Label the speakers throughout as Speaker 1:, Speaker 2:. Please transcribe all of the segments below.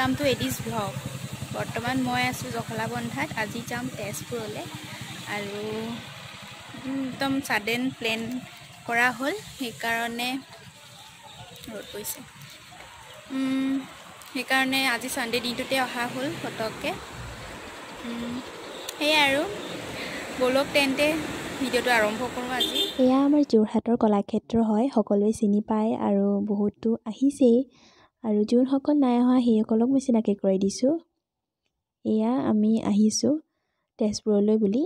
Speaker 1: নামটো Aedes blog. বৰ্তমান মই আছোঁ জখলাবন্ধাত। আজি যাম তেজপুৰলৈ আৰু একদম ছাডেন প্লেন কৰা হ'ল, সেইকাৰণে ৰ'দ পৰিছে। সেইকাৰণে আজি ছানডে দিনটোতে অহা হ'ল ফটককৈ। সেয়াই আৰু ব'লক তেন্তে ভিডিঅ'টো আৰম্ভ কৰোঁ আজি।
Speaker 2: এয়া আমাৰ যোৰহাটৰ কলাক্ষেত্ৰ হয়, সকলোৱে চিনি পায় আৰু বহুতো আহিছেই, আৰু যোনসকল নাই অহা সেইসকলক মই চিনাকি কৰাই দিছোঁ। এয়া আমি আহিছোঁ তেজপুৰলৈ বুলি।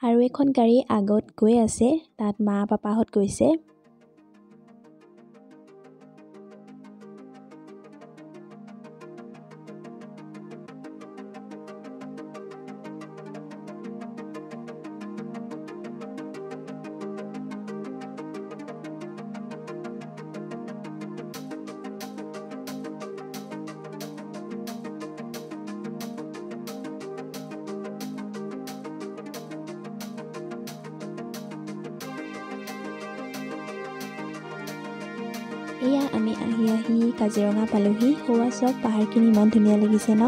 Speaker 2: আৰু এখন গাড়ী আগত গৈ আছে, তাত মা পাপাহঁত গৈছে। এয়া আমি আহি কাজিৰঙা পালোহি। হোৱা চব পাহাৰখিনি ইমান ধুনীয়া লাগিছে ন?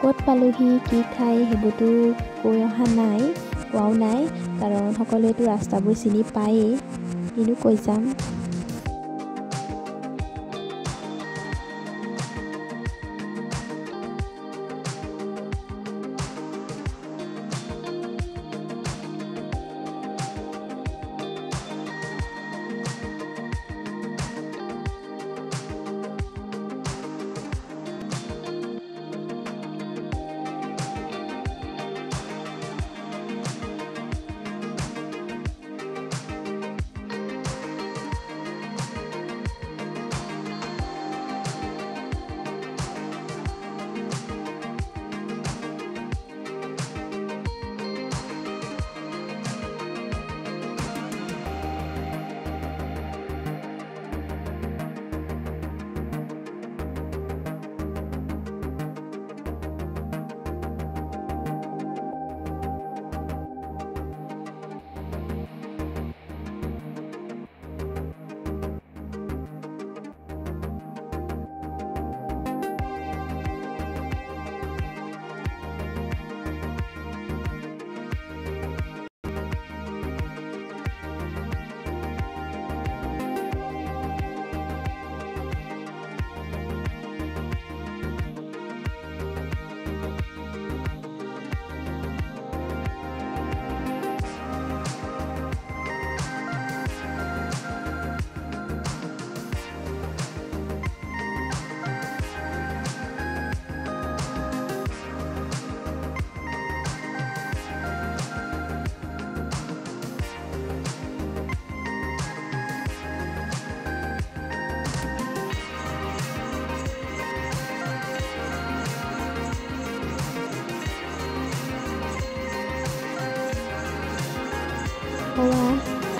Speaker 2: ক'ত পালোহি, কি ঠাই, সেইবোৰতো কৈ অহা নাই, কোৱাও নাই, কাৰণ সকলোৱেতো ৰাস্তাবোৰ চিনি পায়েই, কিনো কৈ যাম।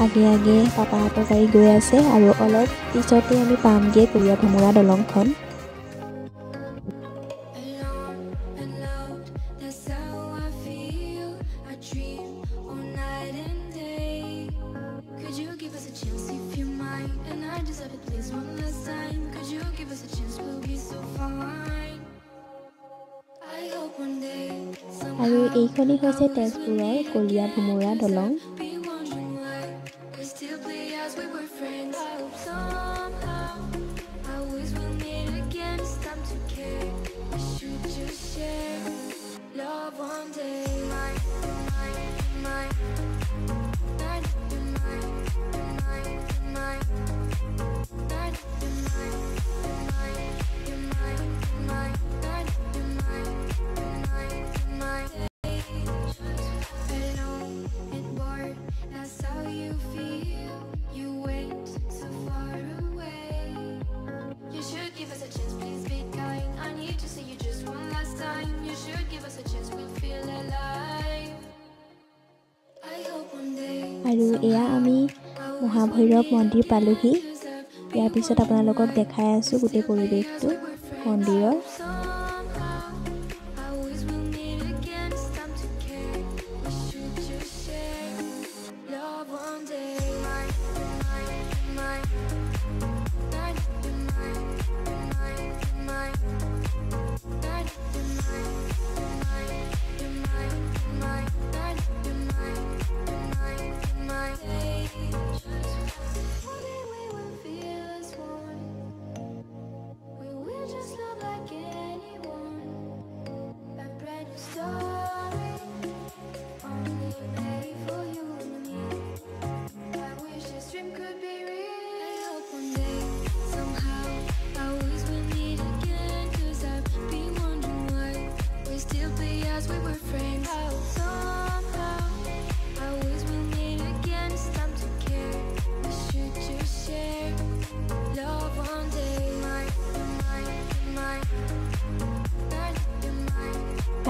Speaker 2: আগে আগে পাপাহঁতৰ গাড়ী গৈ আছে, আৰু অলপ পিছতে আমি পামগৈ কলীয়া ভোমোৰা দলংখন। আৰু এইখনেই হৈছে তেজপুৰৰ কলীয়া ভোমোৰা দলং।
Speaker 3: That's how you feel.
Speaker 2: Mahabhairav মন্দিৰ পালোহি। ইয়াৰ পিছত আপোনালোকক দেখাই আছোঁ গোটেই পৰিৱেশটো মন্দিৰৰ।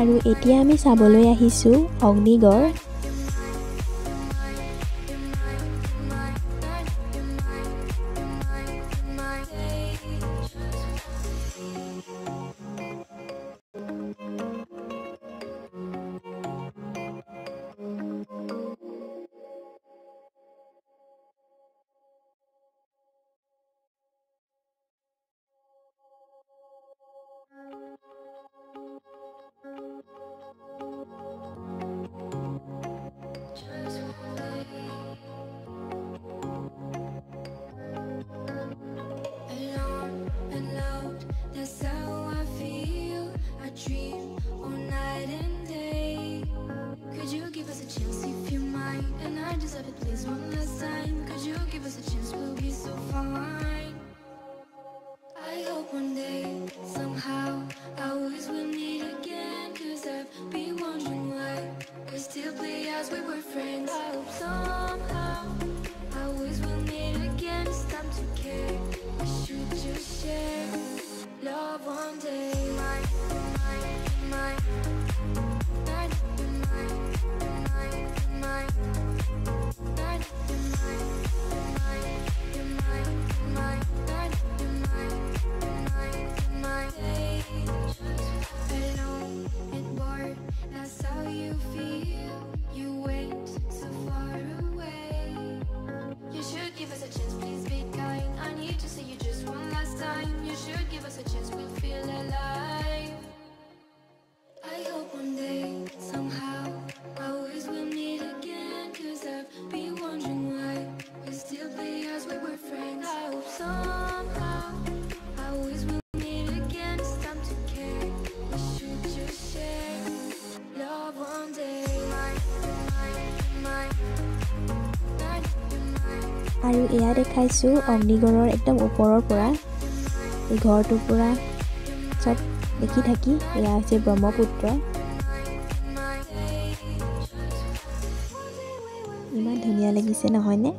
Speaker 2: আৰু এতিয়া আমি চাবলৈ আহিছোঁ অগ্নিগড়। আৰু এয়া দেখাইছোঁ অগ্নিগড়ৰ একদম ওপৰৰ পৰা এই ঘৰটোৰ পৰা চব দেখি থাকি। এয়া হৈছে ব্ৰহ্মপুত্ৰ। ইমান ধুনীয়া লাগিছে নহয়নে?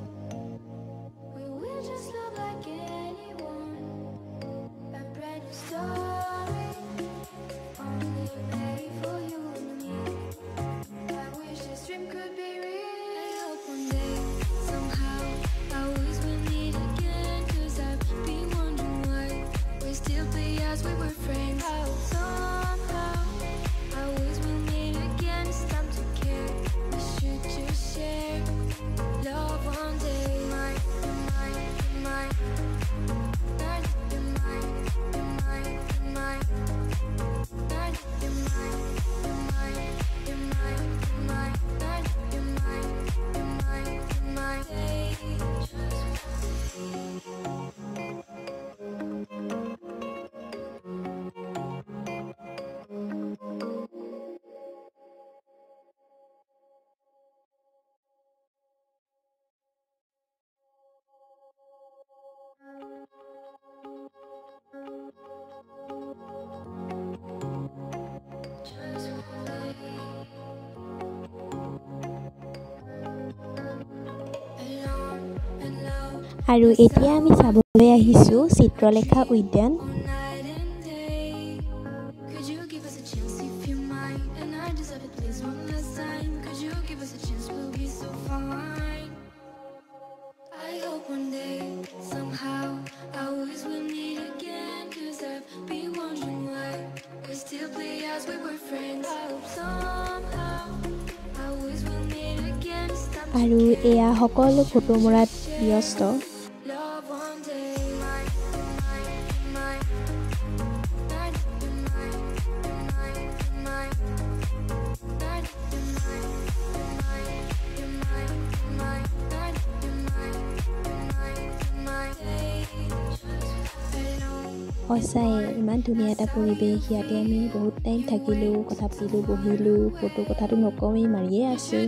Speaker 2: আৰু এতিয়া আমি চাবলৈ আহিছোঁ চিত্ৰলেখা উদ্যান। আৰু এয়া সকলো ফটো মৰাত ব্যস্ত। সঁচাই ইমান ধুনীয়া এটা পৰিৱেশ। ইয়াতে আমি বহুত টাইম থাকিলোঁ, কথা পাতিলোঁ, বহিলোঁ, ফটো কথাটো নকওঁৱেই, মাৰিয়ে আছোঁ।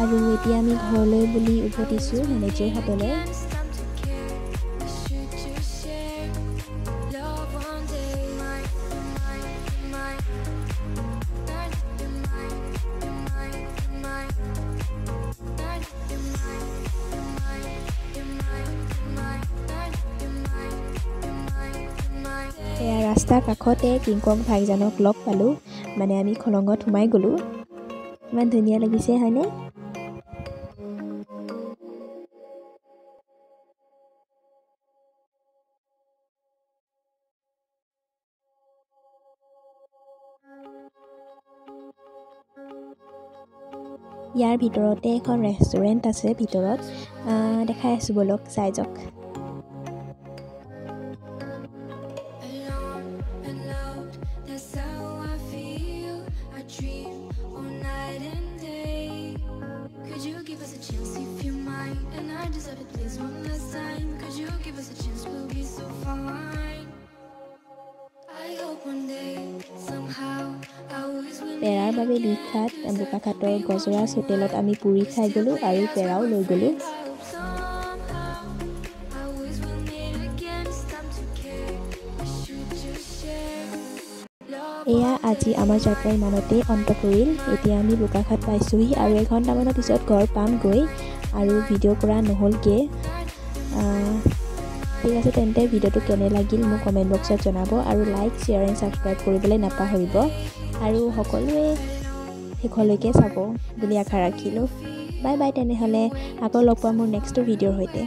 Speaker 2: আৰু এতিয়া আমি ঘৰলৈ বুলি উভতিছোঁ মেনেজাৰ হাতলৈ। এয়া ৰাস্তাৰ কাষতে কিংকং ভাইজানক লগ পালোঁ, মানে আমি খলঙত সোমাই গ'লোঁ। ইমান ধুনীয়া লাগিছে হয়নে? ইয়াৰ ভিতৰতে এখন ৰেষ্টুৰেণ্ট আছে ভিতৰত, দেখাই আছোঁ বলক, চাই যাওক। পেৰাৰ বাবে বিখ্যাত বোকাখাতৰ গজৰাজ হোটেলত আমি পুৰি খাই গ'লোঁ আৰু পেৰাও লৈ গ'লোঁ। এয়া আজি আমাৰ যাত্ৰা ইমানতেই অন্ত পৰিল। এতিয়া আমি বোকাখাত পাইছোঁহি আৰু এঘণ্টামানৰ পিছত ঘৰ পামগৈ আৰু ভিডিঅ' কৰা নহ'লগৈ। ঠিক আছে তেন্তে ভিডিঅ'টো কেনে লাগিল মোক কমেণ্ট বক্সত জনাব আৰু লাইক, শ্বেয়াৰ এণ্ড ছাবস্ক্ৰাইব কৰিবলৈ নাপাহৰিব আৰু সকলোৱে শেষলৈকে চাব বুলি আশা ৰাখিলোঁ। বাই বাই, তেনেহ'লে আকৌ লগ পাম মোৰ নেক্সট ভিডিঅ'ৰ সৈতে।